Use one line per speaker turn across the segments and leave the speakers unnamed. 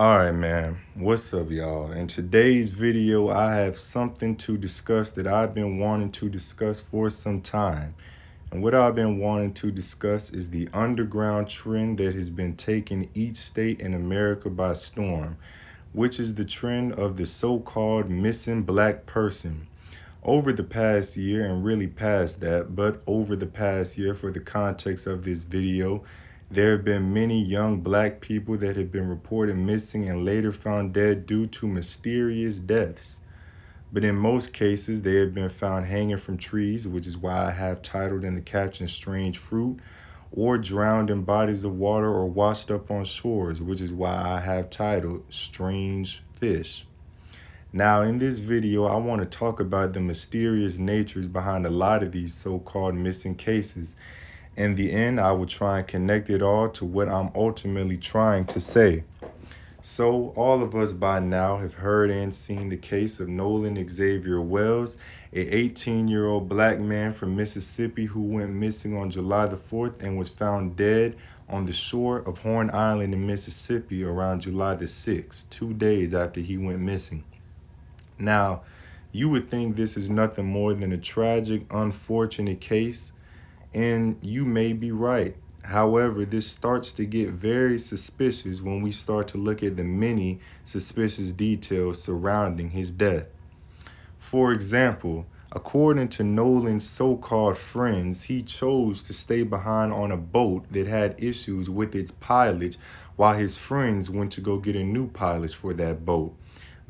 All right, man. What's up, y'all? In today's video, I have something to discuss that I've been wanting to discuss for some time. And what I've been wanting to discuss is the underground trend that has been taking each state in America by storm, which is the trend of the so-called missing black person. Over the past year, and really past that, but over the past year, for the context of this video, there have been many young black people that have been reported missing and later found dead due to mysterious deaths. But in most cases, they have been found hanging from trees, which is why I have titled in the caption Strange Fruit, or drowned in bodies of water or washed up on shores, which is why I have titled Strange Fish. Now, in this video, I want to talk about the mysterious natures behind a lot of these so-called missing cases. In the end, I will try and connect it all to what I'm ultimately trying to say. So, all of us by now have heard and seen the case of Nolan Xavier Wells, a 18-year-old black man from Mississippi who went missing on July the 4th and was found dead on the shore of Horn Island in Mississippi around July the 6th, 2 days after he went missing. Now, you would think this is nothing more than a tragic, unfortunate case, and you may be right. However, this starts to get very suspicious when we start to look at the many suspicious details surrounding his death. For example, according to Nolan's so-called friends, he chose to stay behind on a boat that had issues with its pilot while his friends went to go get a new pilot for that boat.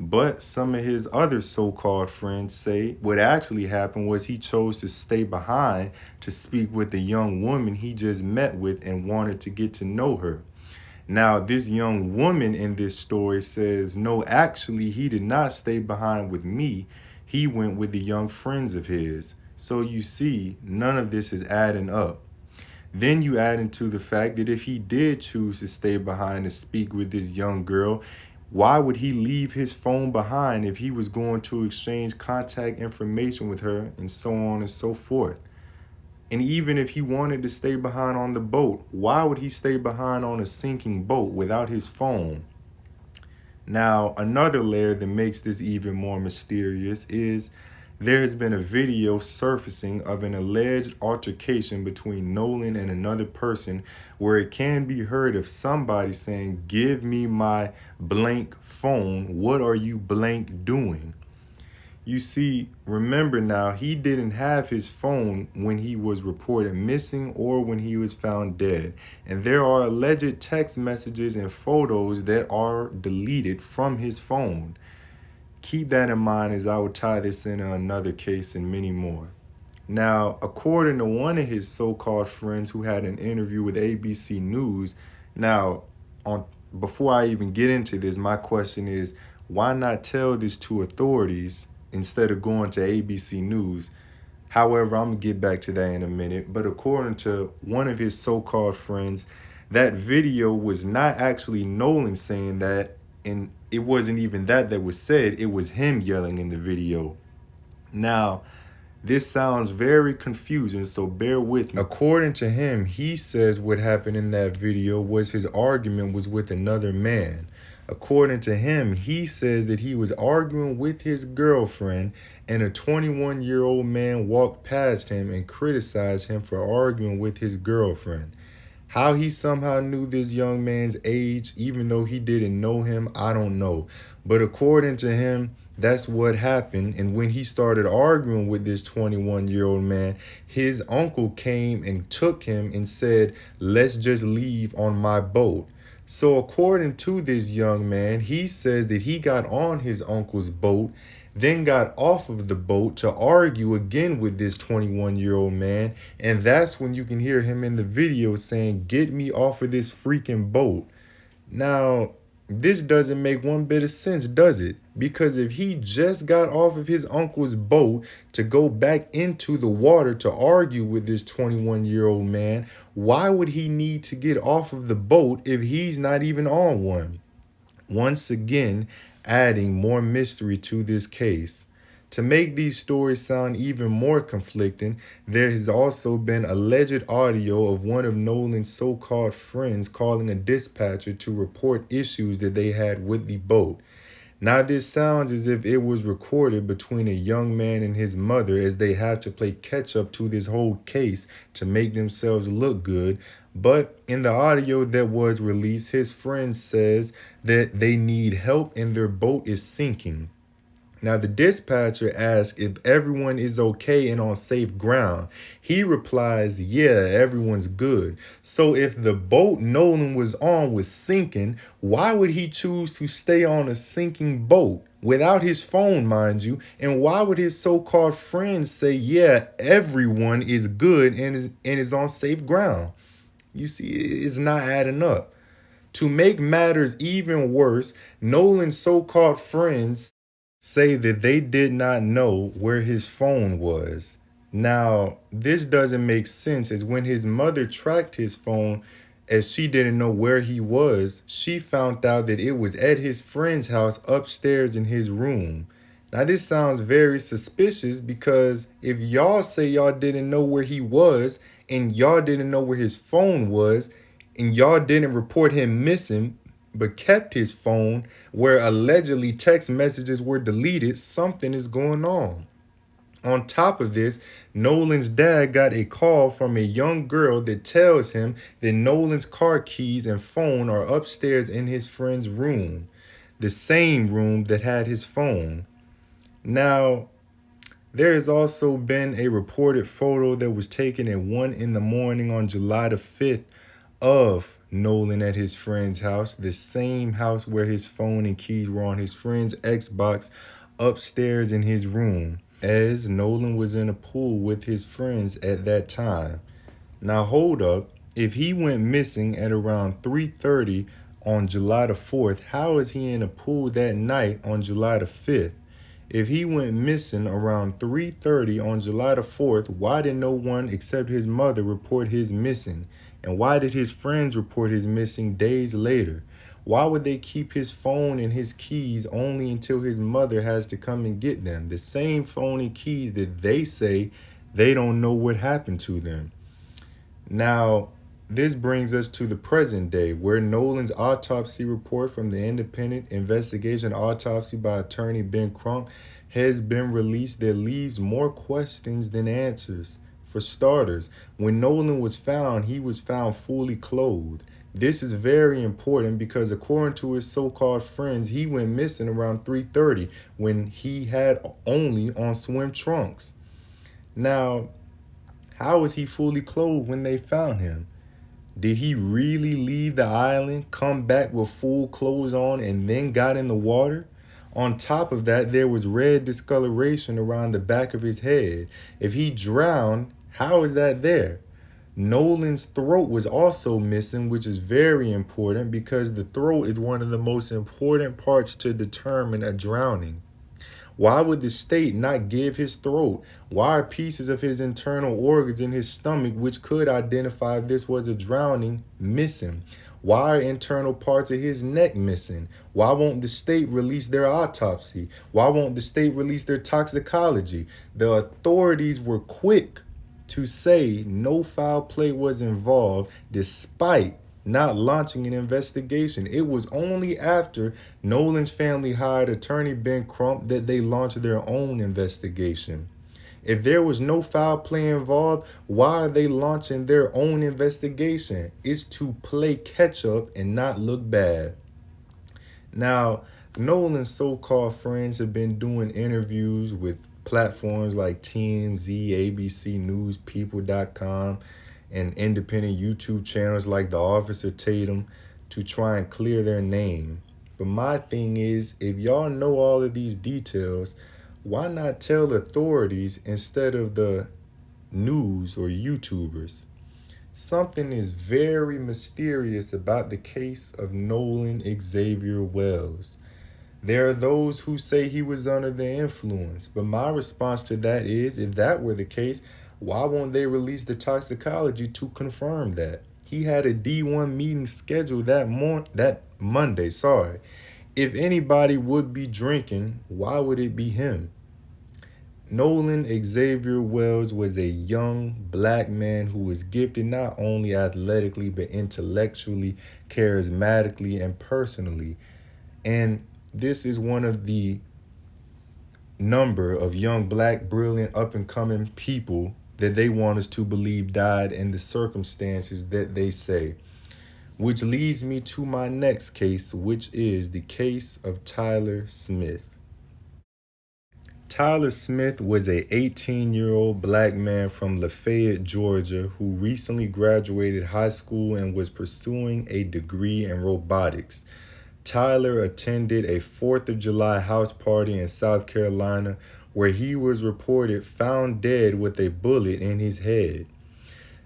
But some of his other so-called friends say what actually happened was he chose to stay behind to speak with the young woman he just met with and wanted to get to know her. Now, this young woman in this story says, no, actually, he did not stay behind with me. He went with the young friends of his. So you see, none of this is adding up. Then you add into the fact that if he did choose to stay behind to speak with this young girl, why would he leave his phone behind if he was going to exchange contact information with her and so on and so forth? And even if he wanted to stay behind on the boat, why would he stay behind on a sinking boat without his phone? Now, another layer that makes this even more mysterious is there has been a video surfacing of an alleged altercation between Nolan and another person where it can be heard of somebody saying, "Give me my blank phone. What are you blank doing?" You see, remember now, he didn't have his phone when he was reported missing or when he was found dead. And there are alleged text messages and photos that are deleted from his phone. Keep that in mind as I will tie this into another case and many more. Now, according to one of his so-called friends who had an interview with ABC News, now, before I even get into this, my question is, why not tell this to authorities instead of going to ABC News? However, I'm going to get back to that in a minute. But according to one of his so-called friends, that video was not actually Nolan saying that, and it wasn't even that was said. It was him yelling in the video. Now, this sounds very confusing, so bear with me. According to him, he says what happened in that video was his argument was with another man. According to him, he says that he was arguing with his girlfriend and a 21-year-old man walked past him and criticized him for arguing with his girlfriend. How he somehow knew this young man's age, even though he didn't know him, I don't know. But according to him, that's what happened. And when he started arguing with this 21-year-old man, his uncle came and took him and said, "Let's just leave on my boat." So according to this young man, he says that he got on his uncle's boat, then got off of the boat to argue again with this 21-year-old man. And that's when you can hear him in the video saying, "Get me off of this freaking boat." Now, this doesn't make one bit of sense, does it? Because if he just got off of his uncle's boat to go back into the water to argue with this 21-year-old man, why would he need to get off of the boat if he's not even on one? Once again, adding more mystery to this case. To make these stories sound even more conflicting, there has also been alleged audio of one of Nolan's so-called friends calling a dispatcher to report issues that they had with the boat. Now, this sounds as if it was recorded between a young man and his mother as they have to play catch up to this whole case to make themselves look good. But in the audio that was released, his friend says that they need help and their boat is sinking. Now, the dispatcher asks if everyone is okay and on safe ground. He replies, yeah, everyone's good. So if the boat Nolan was on was sinking, why would he choose to stay on a sinking boat? Without his phone, mind you. And why would his so-called friends say, yeah, everyone is good and is on safe ground? You see, it's not adding up. To make matters even worse, Nolan's so-called friends say that they did not know where his phone was. Now, this doesn't make sense as when his mother tracked his phone as she didn't know where he was, she found out that it was at his friend's house upstairs in his room. Now, this sounds very suspicious because if y'all say y'all didn't know where he was and y'all didn't know where his phone was and y'all didn't report him missing but kept his phone where allegedly text messages were deleted, something is going on. On top of this, Nolan's dad got a call from a young girl that tells him that Nolan's car keys and phone are upstairs in his friend's room, the same room that had his phone. Now, there has also been a reported photo that was taken at 1 in the morning on July the 5th of Nolan at his friend's house, the same house where his phone and keys were on his friend's Xbox upstairs in his room, as Nolan was in a pool with his friends at that time. Now hold up, if he went missing at around 3:30 on July the 4th, how is he in a pool that night on July the 5th? If he went missing around 3:30 on July the 4th, why did no one except his mother report his missing? And why did his friends report his missing days later? Why would they keep his phone and his keys only until his mother has to come and get them? The same phone and keys that they say they don't know what happened to them. Now, this brings us to the present day, where Nolan's autopsy report from the independent investigation autopsy by attorney Ben Crump has been released that leaves more questions than answers. For starters, when Nolan was found, he was found fully clothed. This is very important because according to his so-called friends, he went missing around 3:30 when he had only on swim trunks. Now, how was he fully clothed when they found him? Did he really leave the island, come back with full clothes on, and then got in the water? On top of that, there was red discoloration around the back of his head. If he drowned, how is that there? Nolan's throat was also missing, which is very important because the throat is one of the most important parts to determine a drowning. Why would the state not give his throat? Why are pieces of his internal organs in his stomach, which could identify if this was a drowning, missing? Why are internal parts of his neck missing? Why won't the state release their autopsy? Why won't the state release their toxicology? The authorities were quick to say no foul play was involved despite not launching an investigation. It was only after Nolan's family hired attorney Ben Crump that they launched their own investigation. If there was no foul play involved, why are they launching their own investigation? It's to play catch up and not look bad. Now, Nolan's so-called friends have been doing interviews with platforms like TMZ, ABC News, People.com, and independent YouTube channels like The Officer Tatum to try and clear their name. But my thing is, if y'all know all of these details, why not tell authorities instead of the news or YouTubers? Something is very mysterious about the case of Nolan Xavier Wells. There are those who say he was under the influence, but my response to that is, if that were the case, why won't they release the toxicology to confirm that? He had a D1 meeting scheduled that Monday. If anybody would be drinking, why would it be him? Nolan Xavier Wells was a young black man who was gifted not only athletically but intellectually, charismatically, and personally. And this is one of the number of young black, brilliant, up and coming people that they want us to believe died in the circumstances that they say. Which leads me to my next case, which is the case of Tyler Smith. Tyler Smith was a 18-year-old black man from Lafayette, Georgia, who recently graduated high school and was pursuing a degree in robotics. Tyler attended a 4th of July house party in South Carolina where he was reported found dead with a bullet in his head.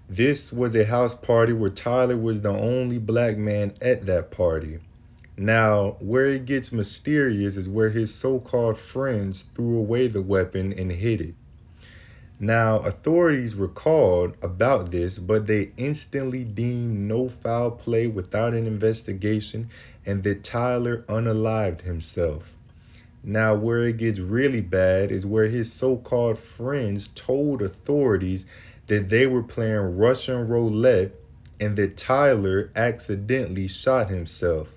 This was a house party where Tyler was the only black man at that party. Now, where it gets mysterious is where his so-called friends threw away the weapon and hid it. Now, authorities were called about this, but they instantly deemed no foul play without an investigation and that Tyler unalived himself. Now, where it gets really bad is where his so-called friends told authorities that they were playing Russian roulette and that Tyler accidentally shot himself.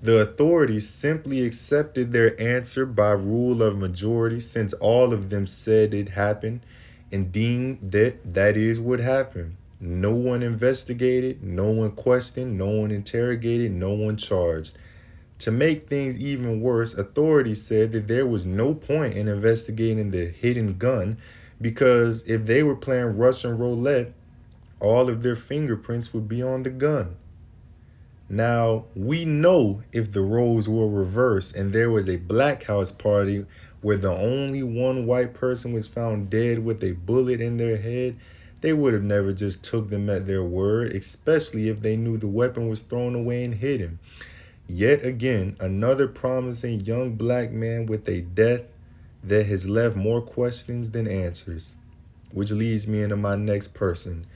The authorities simply accepted their answer by rule of majority since all of them said it happened and deemed that that is what happened. No one investigated, no one questioned, no one interrogated, no one charged. To make things even worse, authorities said that there was no point in investigating the hidden gun because if they were playing Russian roulette, all of their fingerprints would be on the gun. Now, we know if the roles were reversed and there was a black house party where the only one white person was found dead with a bullet in their head, they would have never just took them at their word, especially if they knew the weapon was thrown away and hidden. Yet again, another promising young black man with a death that has left more questions than answers. Which leads me into my next person.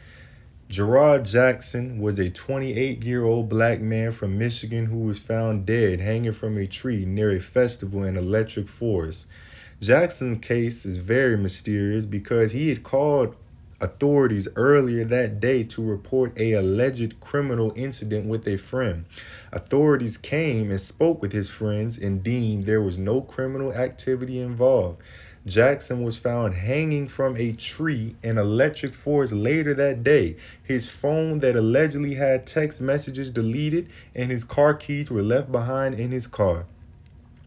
Gerard Jackson was a 28-year-old black man from Michigan who was found dead hanging from a tree near a festival in Electric Forest. Jackson's case is very mysterious because he had called authorities earlier that day to report a alleged criminal incident with a friend. Authorities came and spoke with his friends and deemed there was no criminal activity involved. Jackson was found hanging from a tree in Electric Forest later that day. His phone that allegedly had text messages deleted and his car keys were left behind in his car.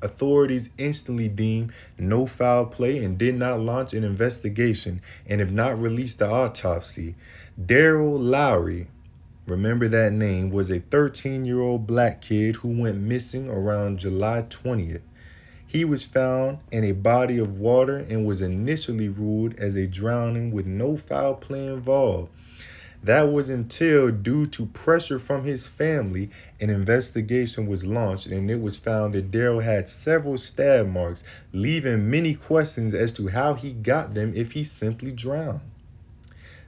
Authorities instantly deemed no foul play and did not launch an investigation and have not released the autopsy. Daryl Lowry, remember that name, was a 13-year-old black kid who went missing around July 20th. He was found in a body of water and was initially ruled as a drowning with no foul play involved. That was until, due to pressure from his family, an investigation was launched and it was found that Daryl had several stab marks, leaving many questions as to how he got them if he simply drowned.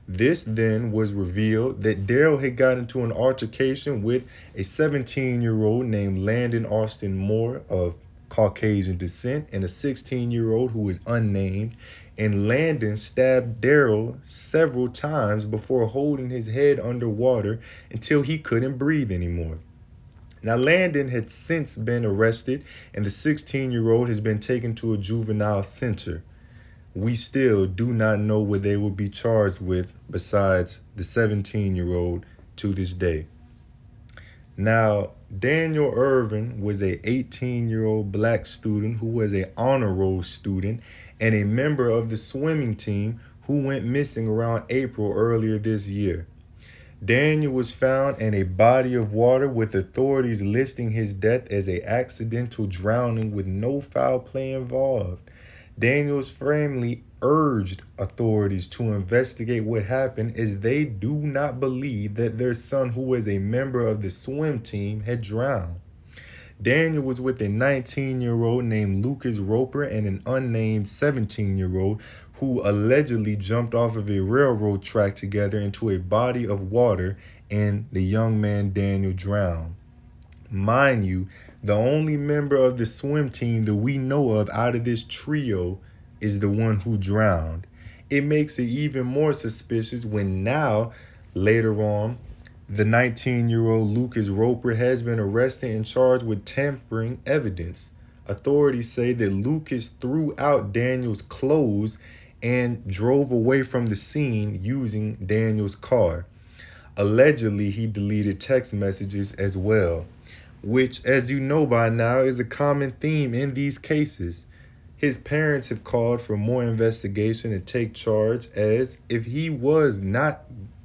This then was revealed that Daryl had got into an altercation with a 17-year-old named Landon Austin Moore of Caucasian descent and a 16-year-old who is unnamed, and Landon stabbed Daryl several times before holding his head underwater until he couldn't breathe anymore. Now, Landon had since been arrested and the 16-year-old has been taken to a juvenile center. We still do not know what they will be charged with besides the 17-year-old to this day. Now, Daniel Irvin was a 18-year-old black student who was an honor roll student and a member of the swimming team who went missing around April earlier this year. Daniel was found in a body of water with authorities listing his death as an accidental drowning with no foul play involved. Daniel's family urged authorities to investigate what happened as they do not believe that their son, who was a member of the swim team, had drowned. Daniel was with a 19-year-old named Lucas Roper and an unnamed 17-year-old who allegedly jumped off of a railroad track together into a body of water, and the young man Daniel drowned. Mind you, the only member of the swim team that we know of out of this trio is the one who drowned. It makes it even more suspicious when now, later on, the 19-year-old Lucas Roper has been arrested and charged with tampering evidence. Authorities say that Lucas threw out Daniel's clothes and drove away from the scene using Daniel's car. Allegedly, he deleted text messages as well, which, as you know by now, is a common theme in these cases. His parents have called for more investigation to take charge, as if he was not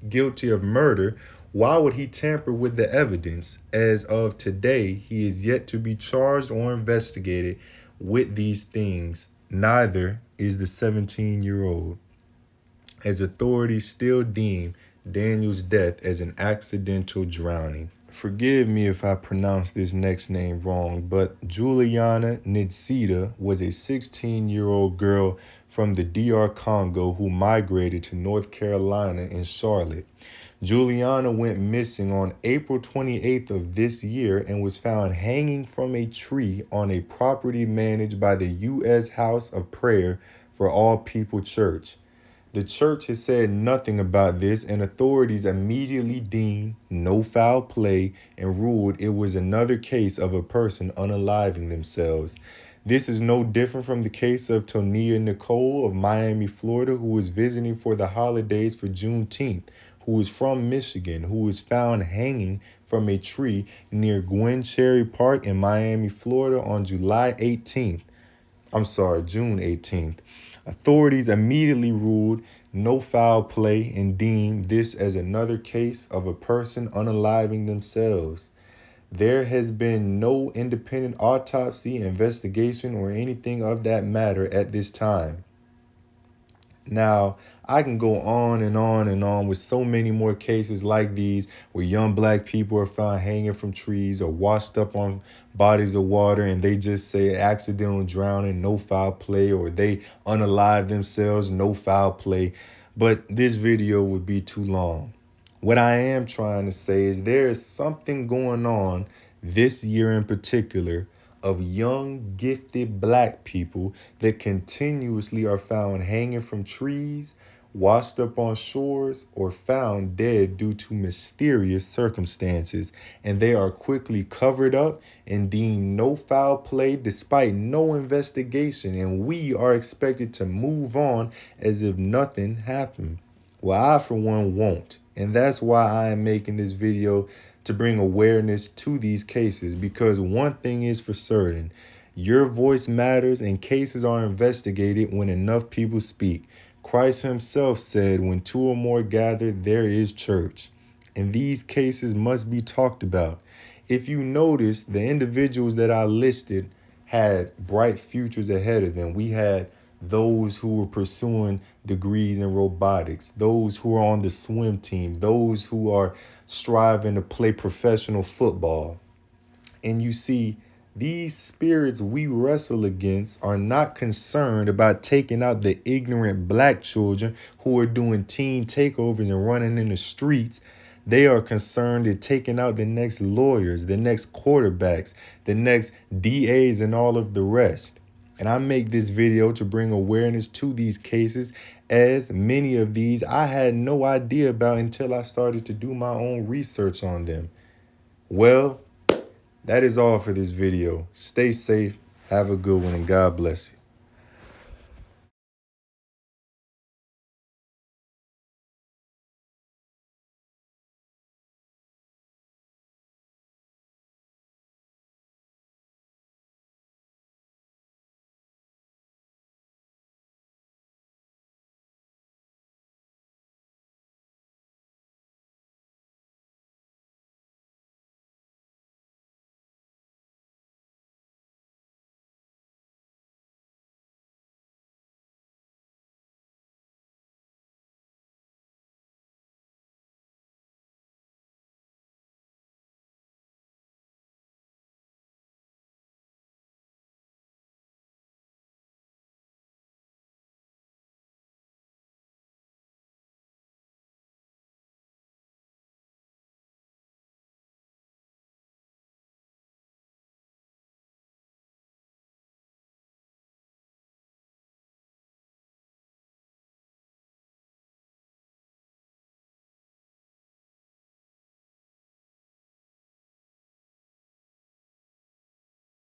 guilty of murder, why would he tamper with the evidence? As of today, he is yet to be charged or investigated with these things. Neither is the 17-year-old, as authorities still deem Daniel's death as an accidental drowning. Forgive me if I pronounce this next name wrong, but Juliana Nidzida was a 16-year-old girl from the DR Congo who migrated to North Carolina in Charlotte. Juliana went missing on April 28th of this year and was found hanging from a tree on a property managed by the U.S. House of Prayer for All People Church. The church has said nothing about this, and authorities immediately deemed no foul play and ruled it was another case of a person unaliving themselves. This is no different from the case of Tonia Nicole of Miami, Florida, who was visiting for the holidays for Juneteenth, who is from Michigan, who was found hanging from a tree near Gwen Cherry Park in Miami, Florida on June 18th. Authorities immediately ruled no foul play and deemed this as another case of a person unaliving themselves. There has been no independent autopsy, investigation, or anything of that matter at this time. Now, I can go on and on and on with so many more cases like these where young black people are found hanging from trees or washed up on bodies of water and they just say accidental drowning, no foul play, or they unalive themselves, no foul play. But this video would be too long. What I am trying to say is there is something going on this year in particular of young, gifted black people that continuously are found hanging from trees, washed up on shores, or found dead due to mysterious circumstances, and they are quickly covered up and deemed no foul play despite no investigation, and we are expected to move on as if nothing happened. Well, I, for one, won't. And that's why I am making this video, to bring awareness to these cases, because one thing is for certain, your voice matters and cases are investigated when enough people speak. Christ himself said, when two or more gather, there is church. And these cases must be talked about. If you notice, the individuals that I listed had bright futures ahead of them. We had those who were pursuing degrees in robotics, those who are on the swim team, those who are striving to play professional football. And you see, these spirits we wrestle against are not concerned about taking out the ignorant black children who are doing teen takeovers and running in the streets. They are concerned at taking out the next lawyers, the next quarterbacks, the next DAs, and all of the rest. And I make this video to bring awareness to these cases, as many of these I had no idea about until I started to do my own research on them. Well, that is all for this video. Stay safe, have a good one, and God bless you.